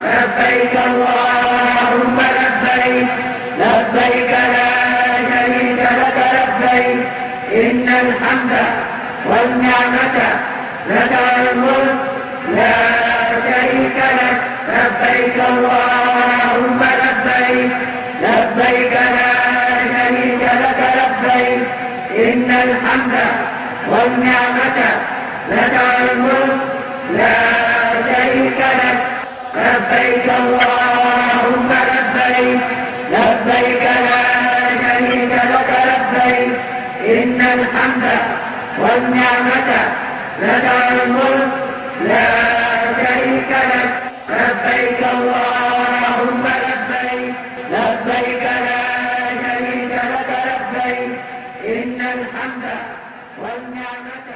لبيك اللهم لبيك لبيك لا شريك لك لبيك إن الحمد والنعمة لك الملك لا شريك لك لبيك اللهم لبيك لبيك لا شريك لك لبيك إن الحمد والنعمة لك الملك لا شريك لك لبيك اللهم لبيك لبيك لا شريك لك لبيك إن الحمد والنعمة لك الملك لا شريك لك لبيك اللهم لبيك لبيك لا شريك لك لبيك إن الحمد والنعمة.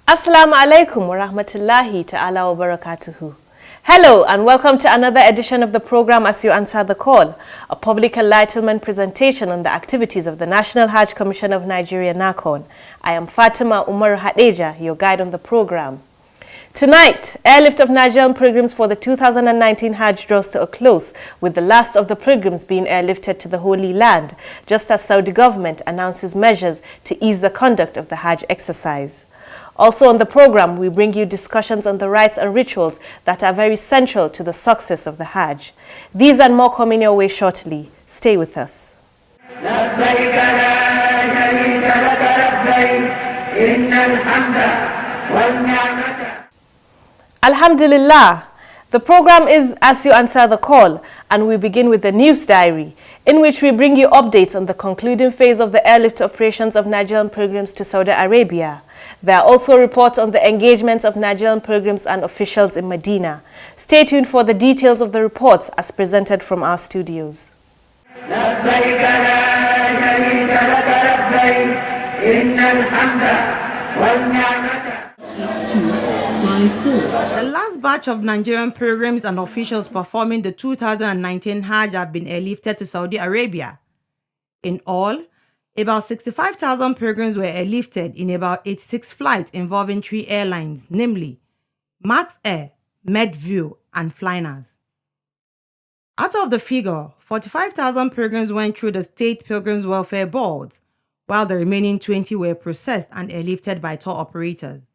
Assalamu alaikum wa rahmatullahi ta'ala wa barakatuhu. Hello and welcome to another edition of the program As You Answer the Call, a public enlightenment presentation on the activities of the National Hajj Commission of Nigeria, NAHCON. I am Fatima Umar Hadeja, your guide on the program. Tonight, airlift of Nigerian pilgrims for the 2019 Hajj draws to a close, with the last of the pilgrims being airlifted to the Holy Land, just as Saudi government announces measures to ease the conduct of the Hajj exercise. Also on the program, we bring you discussions on the rites and rituals that are very central to the success of the Hajj. These and more coming your way shortly. Stay with us. Alhamdulillah. The program is As You Answer the Call, and we begin with the news diary, in which we bring you updates on the concluding phase of the airlift operations of Nigerian pilgrims to Saudi Arabia. There are also reports on the engagements of Nigerian pilgrims and officials in Medina. Stay tuned for the details of the reports as presented from our studios. The last batch of Nigerian pilgrims and officials performing the 2019 Hajj have been airlifted to Saudi Arabia. In all, about 65,000 pilgrims were airlifted in about 86 flights involving 3 airlines, namely Max Air, Medview, and Flynas. Out of the figure, 45,000 pilgrims went through the State Pilgrims Welfare Boards, while the remaining 20 were processed and airlifted by tour operators.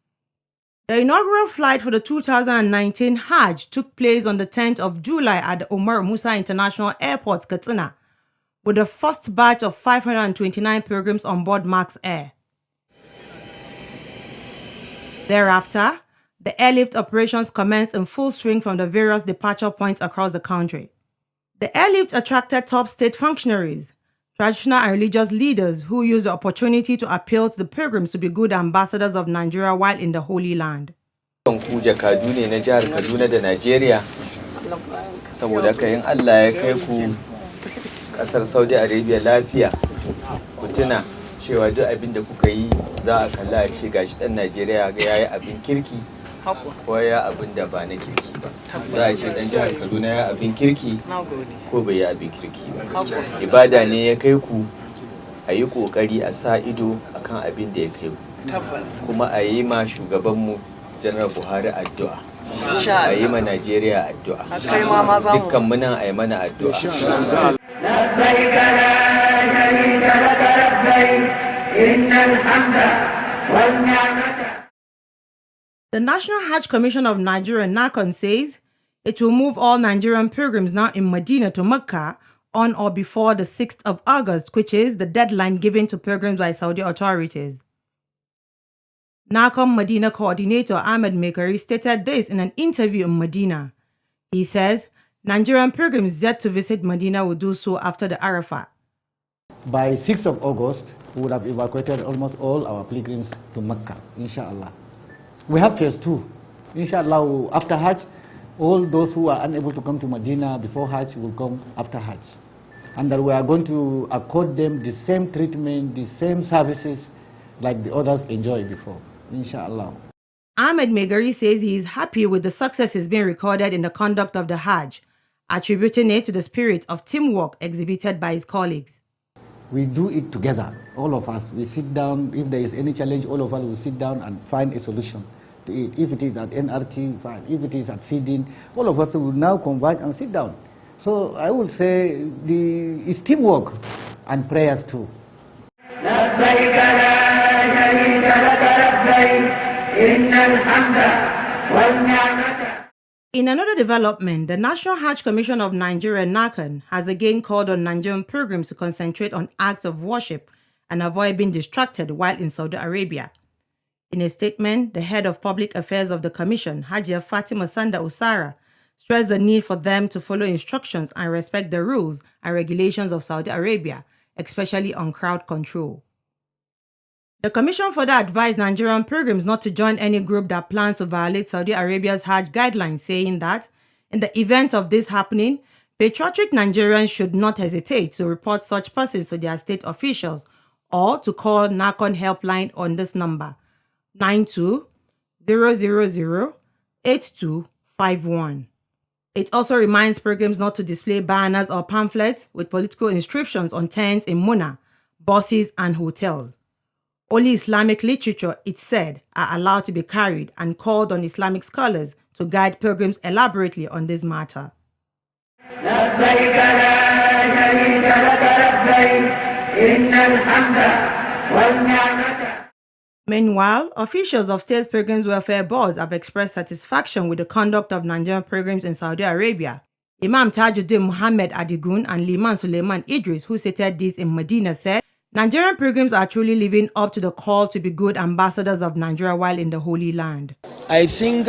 The inaugural flight for the 2019 Hajj took place on the 10th of July at the Umar Musa International Airport, Katsina, with the first batch of 529 pilgrims on board Max Air. Thereafter, the airlift operations commenced in full swing from the various departure points across the country. The airlift attracted top state functionaries, traditional and religious leaders who used the opportunity to appeal to the pilgrims to be good ambassadors of Nigeria while in the Holy Land. Ku jakadu ne na jihar Kaduna da Najeriya, saboda haka in Allah ya kai ku kasar Saudi Arabia lafiya, ku tuna cewa duk abin da kuka yi za a kalla a ce gashi dan Najeriya ga yayi abin kirki ko ya abin da ba na kirki ba. Za a ce dan jihar Kaduna ya abin kirki ko bai yi abin kirki ba. Ibada ne ya kai ku, a yi kokari a sa ido akan abin da ya kai ku, kuma a yi ma shugabanmu Janar Buhari addu'a, a yi ma Najeriya addu'a, dukkan muna a yi mana addu'a. The National Hajj Commission of Nigeria, NAHCON, says it will move all Nigerian pilgrims now in Medina to Mecca on or before the 6th of August, which is the deadline given to pilgrims by Saudi authorities. NAHCON Medina coordinator Ahmed Mekari stated this in an interview in Medina. He says Nigerian pilgrims yet to visit Medina will do so after the Arafat. By 6th of August, we would have evacuated almost all our pilgrims to Mecca, inshallah. We have phase 2. Inshallah, after Hajj, all those who are unable to come to Medina before Hajj will come after Hajj. And that we are going to accord them the same treatment, the same services like the others enjoyed before, inshallah. Ahmed Megari says he is happy with the successes being recorded in the conduct of the Hajj, attributing it to the spirit of teamwork exhibited by his colleagues. We do it together, all of us. We sit down, if there is any challenge, all of us will sit down and find a solution to eat. If it is at NRT, fine. If it is at feeding, all of us will now converge and sit down. So I would say it's teamwork and prayers too. لبيك لا شريك لك لبيك إن الحمد والنعمة. In another development, the National Hajj Commission of Nigeria, NAHCON, has again called on Nigerian pilgrims to concentrate on acts of worship and avoid being distracted while in Saudi Arabia. In a statement, the head of public affairs of the commission, Hajia Fatima Sanda Usara, stressed the need for them to follow instructions and respect the rules and regulations of Saudi Arabia, especially on crowd control. The commission further advised Nigerian pilgrims not to join any group that plans to violate Saudi Arabia's Hajj guidelines, saying that, in the event of this happening, patriotic Nigerians should not hesitate to report such persons to their state officials or to call NAHCON helpline on this number, 92-000-8251. It also reminds pilgrims not to display banners or pamphlets with political inscriptions on tents in Muna, buses, and hotels. Only Islamic literature, it said, are allowed to be carried and called on Islamic scholars to guide pilgrims elaborately on this matter. لبيك لا شريك لك لبيك إن الحمد والنعمة. Meanwhile, officials of state pilgrims welfare boards have expressed satisfaction with the conduct of Nigerian pilgrims in Saudi Arabia. Imam Tajuddin Muhammad Adigun and Liman Suleiman Idris, who stated this in Medina, said, Nigerian pilgrims are truly living up to the call to be good ambassadors of Nigeria while in the Holy Land. I think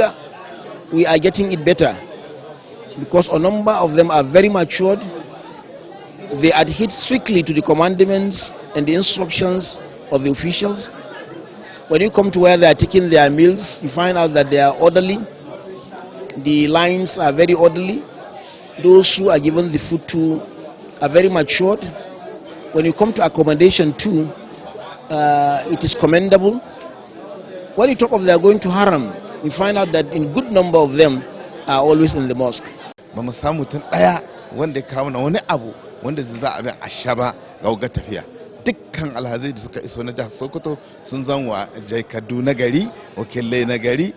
we are getting it better because a number of them are very matured. They adhere strictly to the commandments and the instructions of the officials. When you come to where they are taking their meals, you find out that they are orderly. The lines are very orderly. Those who are given the food to are very matured. When you come to accommodation too, it is commendable. When you talk of they are going to Haram, you find out that in good number of them are always in the mosque. Ba mu samu mutum daya wanda ya kawo na wani abu wanda za a bi a shaba ga wuga tafiya. Dukkan alhazai da suka iso na jihar Sokoto sun zanwa jaikadu na gari, wakilai na gari,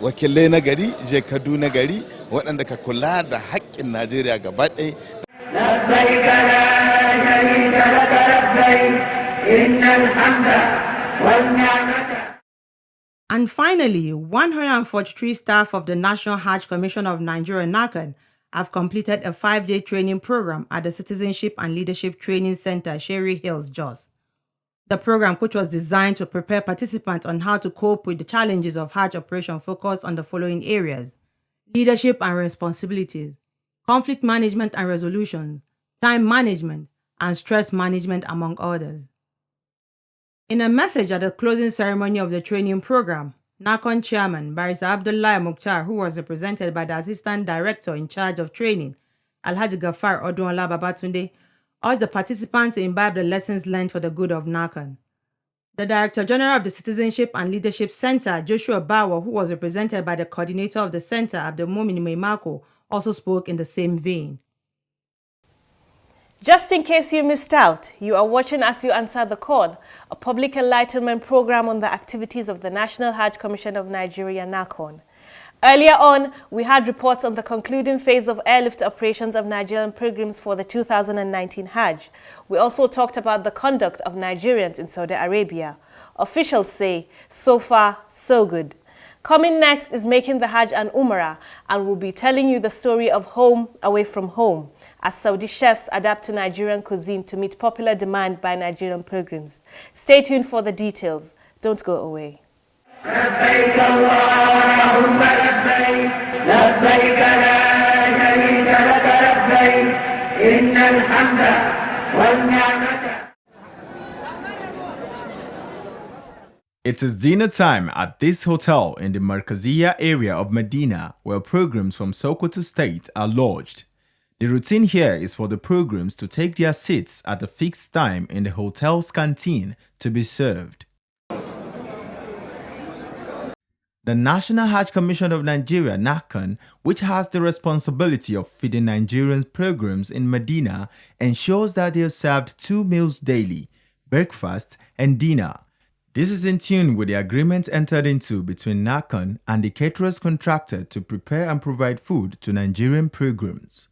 wakilai na gari, jaikadu na gari, waɗanda ka kula da haƙƙin Najeriya gaba ɗaya. لبيك لا شريك لك لبيك إن الحمد والنعمة. And finally, 143 staff of the National Hajj Commission of Nigeria, NAHCON, have completed a 5-day training program at the Citizenship and Leadership Training Center, Sherry Hills, Jos. The program, which was designed to prepare participants on how to cope with the challenges of Hajj operation, focused on the following areas: leadership and responsibilities, conflict management and resolutions, time management, and stress management, among others. In a message at the closing ceremony of the training program, NAHCON Chairman Barrister Abdullah Mukhtar, who was represented by the Assistant Director in charge of training, Alhaji Gafar Odunla Babatunde, urged the participants to imbibe the lessons learned for the good of NAHCON. The Director General of the Citizenship and Leadership Center, Joshua Bawa, who was represented by the Coordinator of the Center, Abdelmumin Maimako, also spoke in the same vein. Just in case you missed out, you are watching As You Answer the Call, a public enlightenment program on the activities of the National Hajj Commission of Nigeria, NAHCON. Earlier on, we had reports on the concluding phase of airlift operations of Nigerian pilgrims for the 2019 Hajj. We also talked about the conduct of Nigerians in Saudi Arabia. Officials say, so far, so good. Coming next is Making the Hajj and Umrah, and we'll be telling you the story of home away from home, as Saudi chefs adapt to Nigerian cuisine to meet popular demand by Nigerian pilgrims. Stay tuned for the details. Don't go away. لبيك اللهم لبيك لبيك لا شريك لك لبيك إن الحمد والنعمة. It is dinner time at this hotel in the Markaziyya area of Medina, where pilgrims from Sokoto State are lodged. The routine here is for the pilgrims to take their seats at a fixed time in the hotel's canteen to be served. The National Hajj Commission of Nigeria, NAHCON, which has the responsibility of feeding Nigerian pilgrims in Medina, ensures that they are served 2 meals daily, breakfast and dinner. This is in tune with the agreement entered into between NAHCON and the caterers contracted to prepare and provide food to Nigerian pilgrims.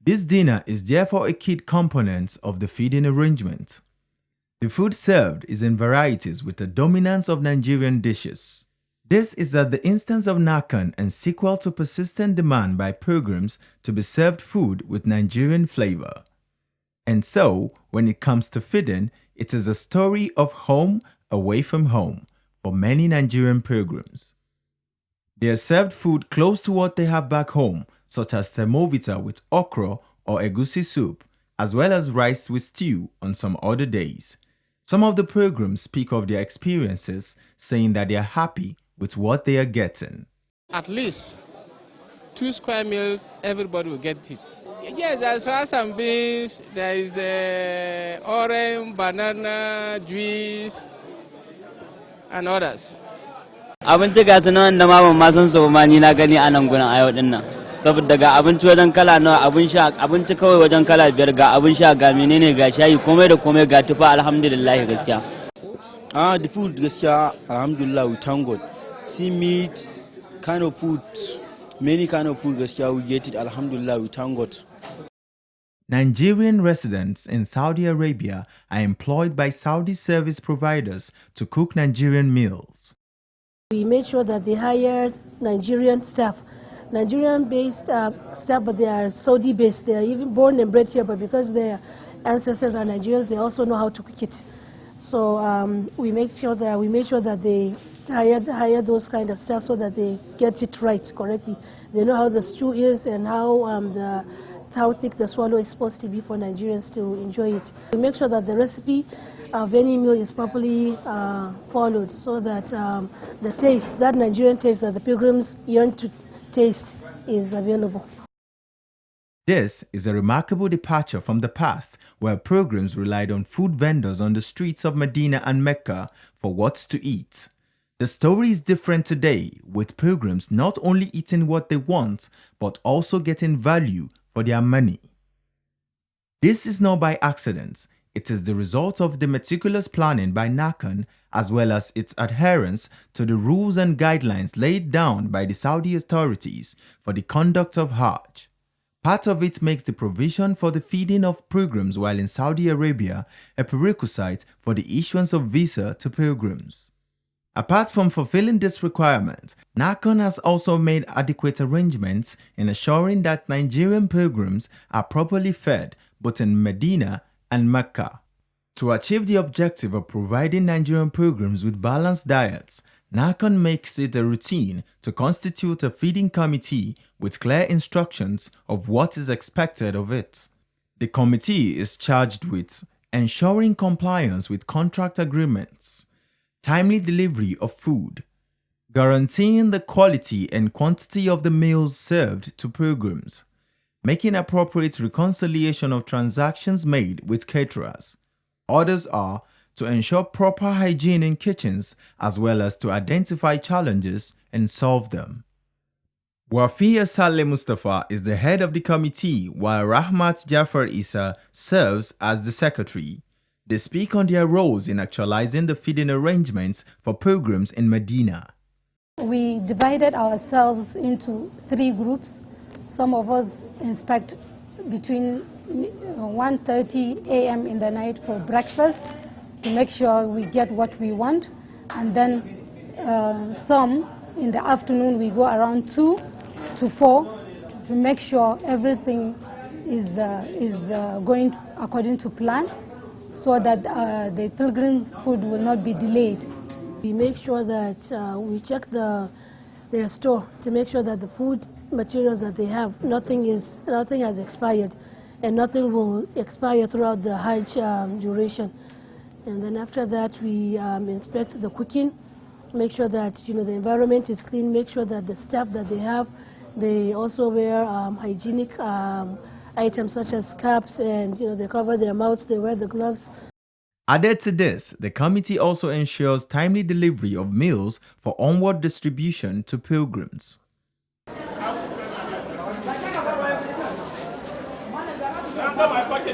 This dinner is therefore a key component of the feeding arrangement. The food served is in varieties with a dominance of Nigerian dishes. This is at the instance of NAHCON and sequel to persistent demand by pilgrims to be served food with Nigerian flavor. And so, when it comes to feeding, it is a story of home away from home for many Nigerian pilgrims. They are served food close to what they have back home, such as semovita with okra or egusi soup, as well as rice with stew on some other days. Some of the pilgrims speak of their experiences, saying that they are happy with what they are getting. At least 2 square meals, everybody will get it. Yes, there's rice and beans, there is orange, banana, juice, and others. Abinci ga su nan da ma ban ma san so ma ni na gani a nan gurin a yau din nan. Saboda ga abinci wajen kala nawa, abinci kawai wajen kala 5, ga abin sha, ga menene, ga shayi, komai da komai, ga tufa, alhamdulillah gaskiya. The food gaskiya, alhamdulillah, we thank God. See meat, kind of food, many kind of food gaskiya, we get it, alhamdulillah, we thank God. Nigerian residents in Saudi Arabia are employed by Saudi service providers to cook Nigerian meals. We made sure that they hired Nigerian staff, Nigerian-based staff, but they are Saudi-based. They are even born and bred here, but because their ancestors are Nigerians, they also know how to cook it. So we made sure that they hire those kind of staff so that they get it right correctly. They know how the stew is and how thick the swallow is supposed to be for Nigerians to enjoy it. We make sure that the recipe of any meal is properly followed so that the taste, that Nigerian taste that the pilgrims yearn to taste, is available. This is a remarkable departure from the past where pilgrims relied on food vendors on the streets of Medina and Mecca for what to eat. The story is different today, with pilgrims not only eating what they want, but also getting value for their money. This is not by accident. It is the result of the meticulous planning by NAHCON as well as its adherence to the rules and guidelines laid down by the Saudi authorities for the conduct of Hajj. Part of it makes the provision for the feeding of pilgrims while in Saudi Arabia a prerequisite for the issuance of visa to pilgrims. Apart from fulfilling this requirement, NAHCON has also made adequate arrangements in assuring that Nigerian pilgrims are properly fed both in Medina and Mecca. To achieve the objective of providing Nigerian pilgrims with balanced diets, NAHCON makes it a routine to constitute a feeding committee with clear instructions of what is expected of it. The committee is charged with ensuring compliance with contract agreements, timely delivery of food, guaranteeing the quality and quantity of the meals served to pilgrims, making appropriate reconciliation of transactions made with caterers. Others are to ensure proper hygiene in kitchens as well as to identify challenges and solve them. Wafia Saleh Mustafa is the head of the committee while Rahmat Jafar Isa serves as the secretary. They speak on their roles in actualizing the feeding arrangements for pilgrims in Medina. We divided ourselves into 3 groups. Some of us inspect between 1:30 a.m. in the night for breakfast to make sure we get what we want, and then some in the afternoon we go around 2 to 4 to make sure everything is going according to plan, so that the pilgrim food will not be delayed. We make sure that we check their store to make sure that the food materials that they have, nothing has expired, and nothing will expire throughout the Hajj duration. And then after that, we inspect the cooking, make sure that the environment is clean, make sure that the staff that they have, they also wear hygienic items such as caps, and they cover their mouths, they wear the gloves. Added to this, the committee also ensures timely delivery of meals for onward distribution to pilgrims.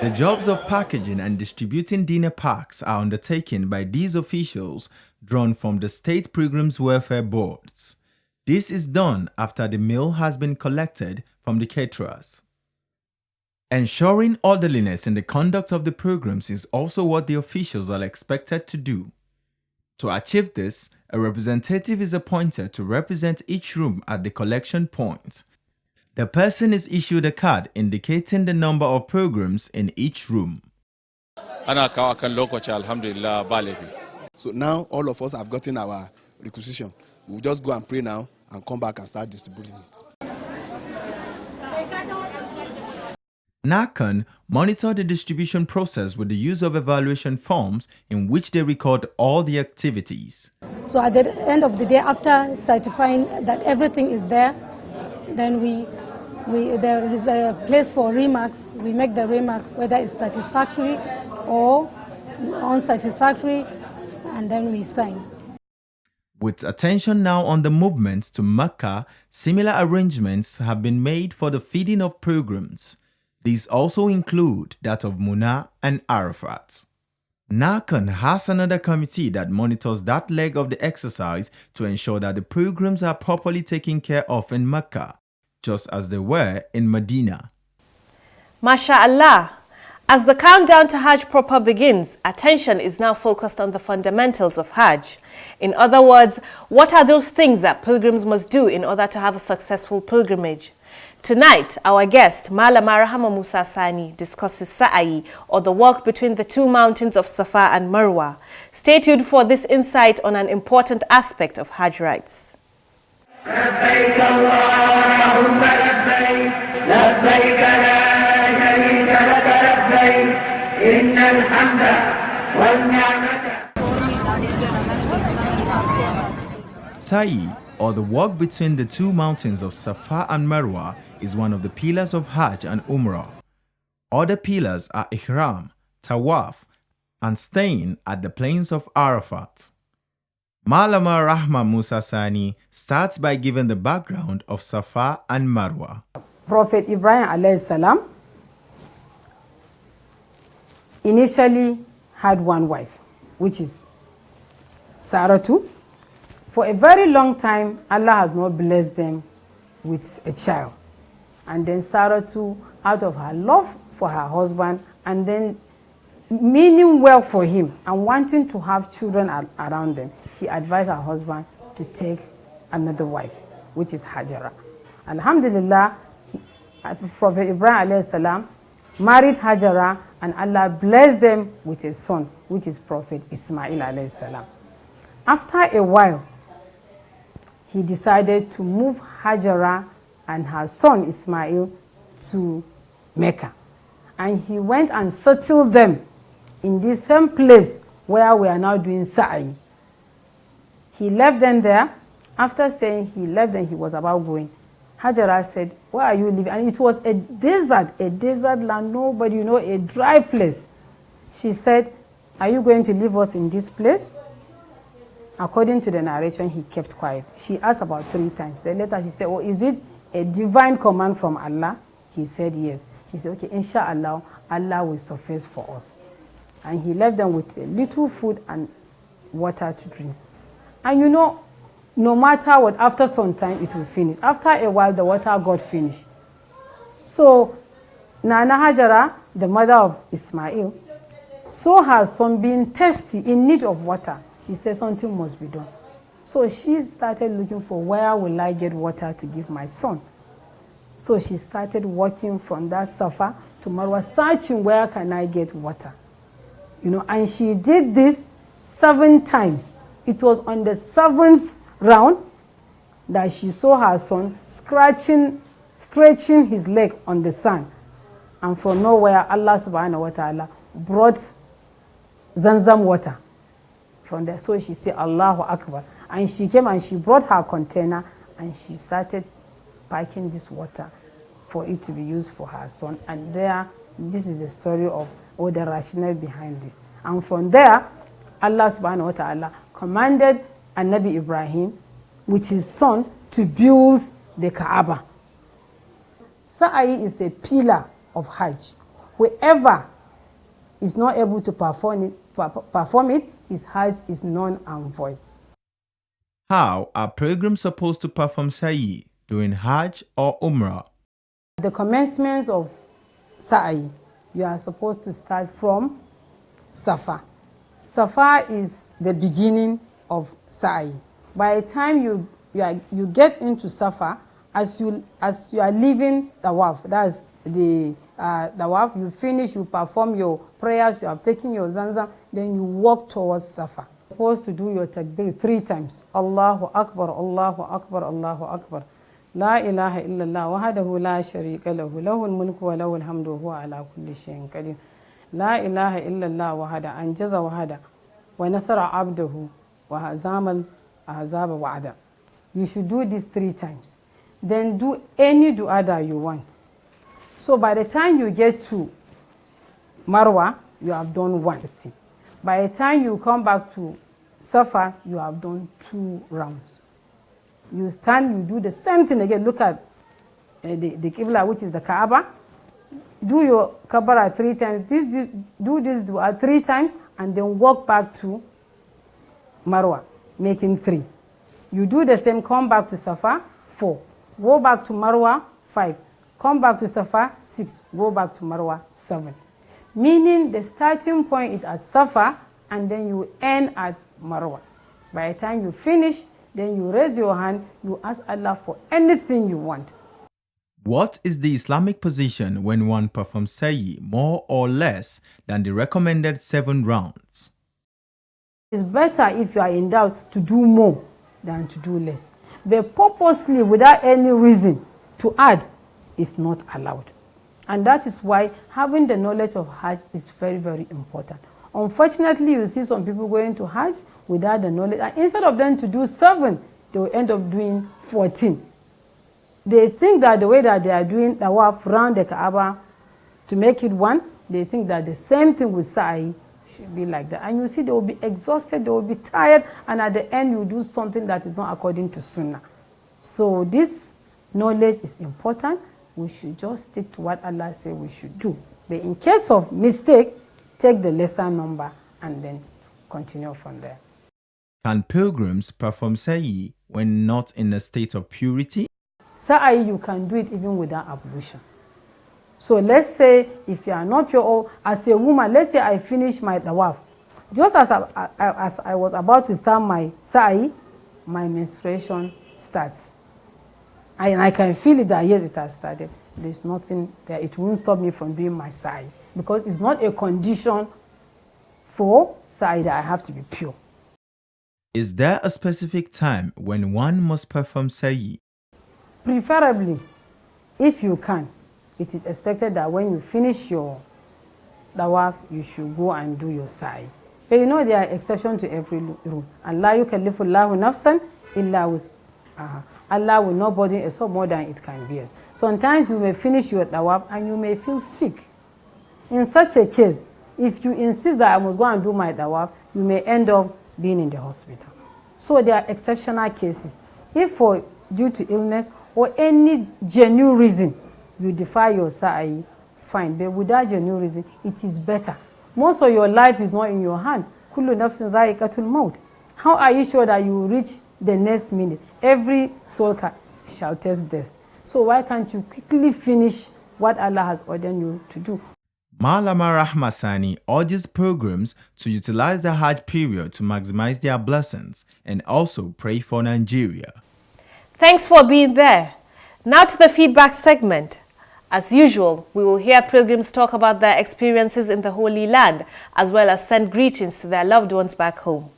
The jobs of packaging and distributing dinner packs are undertaken by these officials drawn from the state pilgrims welfare boards. This is done after the meal has been collected from the caterers. Ensuring orderliness in the conduct of the programs is also what the officials are expected to do. To achieve this, a representative is appointed to represent each room at the collection point. The person is issued a card indicating the number of programs in each room. So now all of us have gotten our requisition. We'll just go and pray now and come back and start distributing it. NAHCON monitor the distribution process with the use of evaluation forms in which they record all the activities. So at the end of the day, after certifying that everything is there, then there is a place for remarks. We make the remark whether it's satisfactory or unsatisfactory, and then we sign. With attention now on the movements to Mecca, similar arrangements have been made for the feeding of pilgrims. These also include that of Muna and Arafat. NAHCON has another committee that monitors that leg of the exercise to ensure that the pilgrims are properly taken care of in Mecca, just as they were in Medina. MashaAllah. As the countdown to Hajj proper begins, attention is now focused on the fundamentals of Hajj. In other words, what are those things that pilgrims must do in order to have a successful pilgrimage? Tonight, our guest, Malama Rahama Musa Sani, discusses Sa'i, or the walk between the two mountains of Safa and Marwa. Stay tuned for this insight on an important aspect of Hajj rites. لبيك اللهم لبيك لبيك لا شريك لك لبيك إن الحمد والنعمة. Sa'i, or the walk between the two mountains of Safa and Marwa, is one of the pillars of Hajj and Umrah. Other pillars are Ihram, Tawaf, and staying at the plains of Arafat. Malama Rahma Musa Sani starts by giving the background of Safa and Marwa. Prophet Ibrahim alayhi salam initially had one wife, which is Saratu. For a very long time, Allah has not blessed them with a child. And then Saratu, out of her love for her husband, and then meaning well for him and wanting to have children around them, she advised her husband to take another wife, which is Hajara. Alhamdulillah, Prophet Ibrahim alayhi salam married Hajara, and Allah blessed them with a son, which is Prophet Ismail alayhi salam. After a while, he decided to move Hajara and her son Ismail to Mecca. And he went and settled them in the same place where we are now doing Sa'i. He left them there. After saying he left them, he was about going. Hajara said, where are you living? And it was a desert land, nobody, a dry place. She said, are you going to leave us in this place? According to the narration, he kept quiet. She asked about 3 times. Then later she said, oh, is it a divine command from Allah? He said yes. She said, okay, inshallah, Allah will suffice for us. And he left them with a little food and water to drink. And no matter what, after some time it will finish. After a while, the water got finished. So Nana Hajara, the mother of Ismail, saw her son being thirsty, in need of water. She said something must be done. So she started looking for where will I get water to give my son. So she started walking from that Safa to Marwa, searching where can I get water. And she did this 7 times. It was on the 7th round that she saw her son stretching his leg on the sand. And from nowhere, Allah subhanahu wa ta'ala brought Zamzam water from there. So she said, Allahu Akbar. And she came and she brought her container and she started packing this water for it to be used for her son. And this is the story of the rationale behind this. And from there, Allah subhanahu wa ta'ala commanded Nabi Ibrahim with his son to build the Kaaba. Sa'i is a pillar of Hajj. Whoever is not able to perform it, his Hajj is null and void. How are pilgrims supposed to perform Sa'i during Hajj or Umrah? The commencement of Sa'i, you are supposed to start from Safa. Safa is the beginning of Sa'i. By the time you get into Safa, as you are leaving Tawaf, that's the Tawaf, you finish, you perform your prayers, you have taken your Zanzam, then you walk towards Safa. You're supposed to do your takbir 3 times. Allahu Akbar, Allahu Akbar, Allahu Akbar. La ilaha illallah wahdahu la sharika lahu lahul mulku wa lahul hamdu wa huwa ala kulli shay'in qadir. La ilaha illallah wahda anjaza wahda wa nasara abdahu wa hazamal ahzaba wa'ada. You should do this 3 times. Then do any dua that you want. So by the time you get to Marwa, you have done 1 thing. By the time you come back to Safa, you have done 2 rounds. You stand, you do the same thing again. Look at the Qibla, which is the Kaaba. Do your Kabbalah 3 times. Do this dua 3 times, and then walk back to Marwa, making 3. You do the same, come back to Safa, 4. Go back to Marwa, 5. Come back to Safa, 6. Go back to Marwa, 7. Meaning the starting point is at Safa, and then you end at Marwa. By the time you finish, then you raise your hand, you ask Allah for anything you want. What is the Islamic position when one performs Sa'i more or less than the recommended 7 rounds? It's better if you are in doubt to do more than to do less. But purposely, without any reason to add, is not allowed. And that is why having the knowledge of Hajj is very, very important. Unfortunately, you see some people going to Hajj without the knowledge, and instead of them to do 7, they will end up doing 14. They think that the way that they are doing Tawaf around the Kaaba to make it 1, they think that the same thing with Sa'i should be like that. And you see, they will be exhausted, they will be tired, and at the end you do something that is not according to Sunnah. So this knowledge is important. We should just stick to what Allah said we should do. But in case of mistake, take the lesser number and then continue from there. Can pilgrims perform Sa'i when not in a state of purity? Sa'i, you can do it even without ablution. So let's say if you are not pure, as a woman, let's say I finish my Tawaf. Just as I was about to start my Sa'i, my menstruation starts. And I can feel it that yes, it has started. There's nothing there. It won't stop me from doing my Sa'i, because it's not a condition for Sa'i that I have to be pure. Is there a specific time when one must perform Sa'i? Preferably, if you can, it is expected that when you finish your Tawaf, you should go and do your Sa'i. But you know there are exceptions to every rule. And la yukallifu Allahu nafsan illa wus'aha. Allah will not burden a soul more than it can bear. Sometimes you may finish your Tawaf and you may feel sick. In such a case, if you insist that I must go and do my Tawaf, you may end up being in the hospital. So there are exceptional cases. If due to illness or any genuine reason you defy your Sa'i, fine. But without genuine reason, it is better. Most of your life is not in your hand. Kullu nafsin za'iqatul maut. How are you sure that you will reach the next minute? Every soul shall taste death. So why can't you quickly finish what Allah has ordained you to do? Malama Rahmasani urges pilgrims to utilize the Hajj period to maximize their blessings and also pray for Nigeria. Thanks for being there. Now to the feedback segment. As usual, we will hear pilgrims talk about their experiences in the Holy Land, as well as send greetings to their loved ones back home.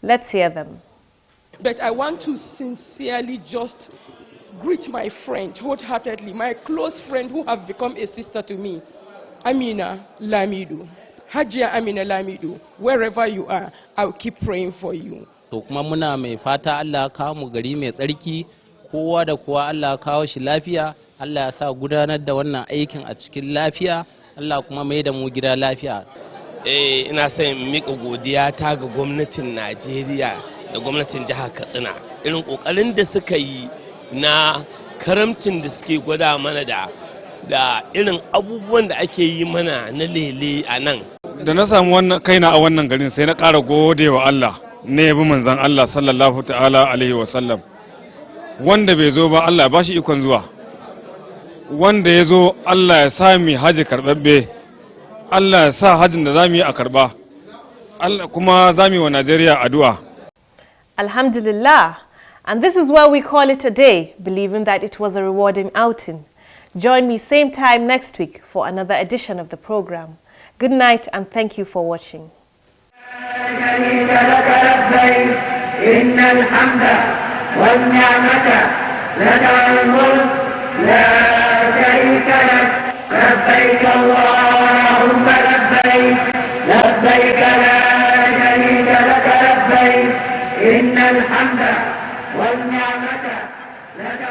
Let's hear them. But I want to sincerely just greet my friend wholeheartedly, my close friend who have become a sister to me, Amina Lamidu. Hajia Amina Lamidu, wherever you are, I'll keep praying for you. To kuma muna mai fata Allah kawo mu gari mai tsarki, kowa da kowa Allah kawo shi lafiya, Allah ya sa gudanar da wannan aikin a cikin lafiya, Allah kuma mai da mu gida lafiya. Ina son miƙa godiya ta ga gwamnatin Najeriya da gwamnatin jihar Katsina irin kokarin da suka yi na karamcin da suke gwada mana da da irin abubuwan da ake yi mana na lele a nan. Da na samu wannan kaina a wannan garin sai na ƙara gode wa Allah na yabi manzon Allah sallallahu ta'ala alaihi wa sallam. Wanda bai zo ba Allah ya bashi ikon zuwa, wanda ya zo Allah ya sa mu haji karɓaɓɓe, Allah ya sa hajjin da za mu yi a karɓa, Allah kuma za mu yi wa Najeriya addu'a. Alhamdulillah. And this is where we call it a day, believing that it was a rewarding outing. Join me same time next week for another edition of the program. Good night and thank you for watching. إن الحمد والنعمة لك الملك لا شريك لك لبيك اللهم لبيك لبيك لا شريك لك لبيك إن الحمد والنعمة لك